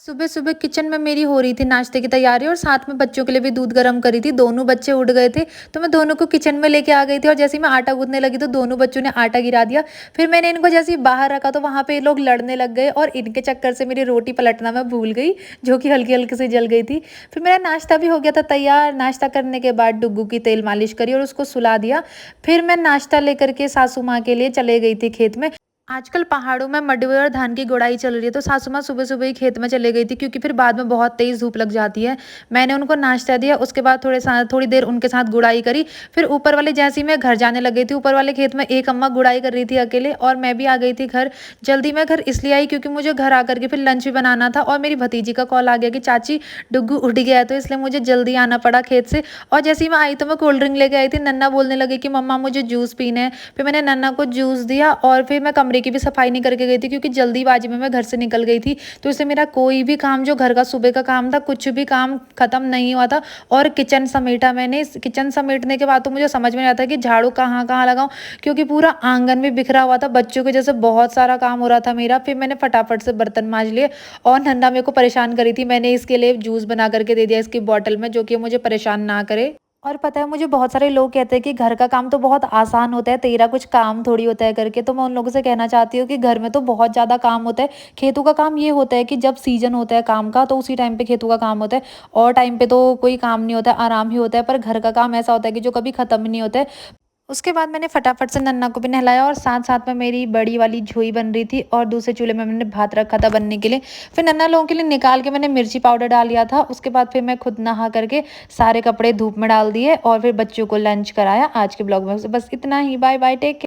सुबह सुबह किचन में मेरी हो रही थी नाश्ते की तैयारी और साथ में बच्चों के लिए भी दूध गर्म करी थी। दोनों बच्चे उठ गए थे तो मैं दोनों को किचन में लेके आ गई थी और जैसे ही मैं आटा गूंथने लगी तो दोनों बच्चों ने आटा गिरा दिया। फिर मैंने इनको जैसे ही बाहर रखा तो वहां पे ये लोग लड़ने लग गए और इनके चक्कर से मेरी रोटी पलटना मैं भूल गई, जो कि हल्की हल्की से जल गई थी। फिर मेरा नाश्ता भी हो गया था तैयार। नाश्ता करने के बाद डुग्गू की तेल मालिश करी और उसको सुला दिया। फिर मैं नाश्ता लेकर के सासू माँ के लिए चले गई थी खेत में। आजकल पहाड़ों में मंडुवे और धान की गुड़ाई चल रही है तो सासू माँ सुबह सुबह ही खेत में चले गई थी, क्योंकि फिर बाद में बहुत तेज धूप लग जाती है। मैंने उनको नाश्ता दिया, उसके बाद थोड़ी देर उनके साथ गुड़ाई करी। फिर ऊपर वाले जैसे ही मैं घर जाने लग गई थी, ऊपर वाले खेत में एक अम्मा गुड़ाई कर रही थी अकेले और मैं भी आ गई थी घर। जल्दी मैं घर इसलिए आई क्योंकि मुझे घर आकर के फिर लंच भी बनाना था और मेरी भतीजी का कॉल आ गया कि चाची डुग्गू उठ गया है, तो इसलिए मुझे जल्दी आना पड़ा खेत से। और जैसे ही मैं आई तो मैं कोल्ड ड्रिंक लेके आई थी। नन्ना बोलने लगे कि मम्मा मुझे जूस पीना है। फिर मैंने नन्ना को जूस दिया और फिर मैं कमरे की भी सफाई नहीं करके गई थी, क्योंकि जल्दीबाजी में मैं घर से निकल गई थी। तो इससे मेरा कोई भी काम जो घर का सुबह का काम था, कुछ भी काम खत्म नहीं हुआ था। और किचन समेटा मैंने। किचन समेटने के बाद तो मुझे समझ में नहीं आता कि झाड़ू कहाँ कहाँ लगाऊं, क्योंकि पूरा आंगन भी बिखरा हुआ था। बच्चों के जैसे बहुत सारा काम हो रहा था मेरा। फिर मैंने फटाफट से बर्तन मांज लिए और नन्ना मेरे को परेशान करी थी। मैंने इसके लिए जूस बना करके दे दिया इसकी बॉटल में, जो कि मुझे परेशान ना करे। और पता है, मुझे बहुत सारे लोग कहते हैं कि घर का काम तो बहुत आसान होता है, तेरा कुछ काम थोड़ी होता है करके। तो मैं उन लोगों से कहना चाहती हूँ कि घर में तो बहुत ज़्यादा काम होता है। खेतों का काम ये होता है कि जब सीजन होता है काम का तो उसी टाइम पे खेतों का काम होता है, और टाइम पे तो कोई काम नहीं होता है, आराम ही होता है। पर घर का काम ऐसा होता है कि जो कभी खत्म ही नहीं होता है। उसके बाद मैंने फटाफट से नन्ना को भी नहलाया और साथ साथ में मेरी बड़ी वाली झोई बन रही थी और दूसरे चूल्हे में मैंने भात रखा था बनने के लिए। फिर नन्ना लोगों के लिए निकाल के मैंने मिर्ची पाउडर डाल लिया था। उसके बाद फिर मैं खुद नहा करके सारे कपड़े धूप में डाल दिए और फिर बच्चों को लंच कराया। आज के ब्लॉग में बस इतना ही। Bye bye, take care.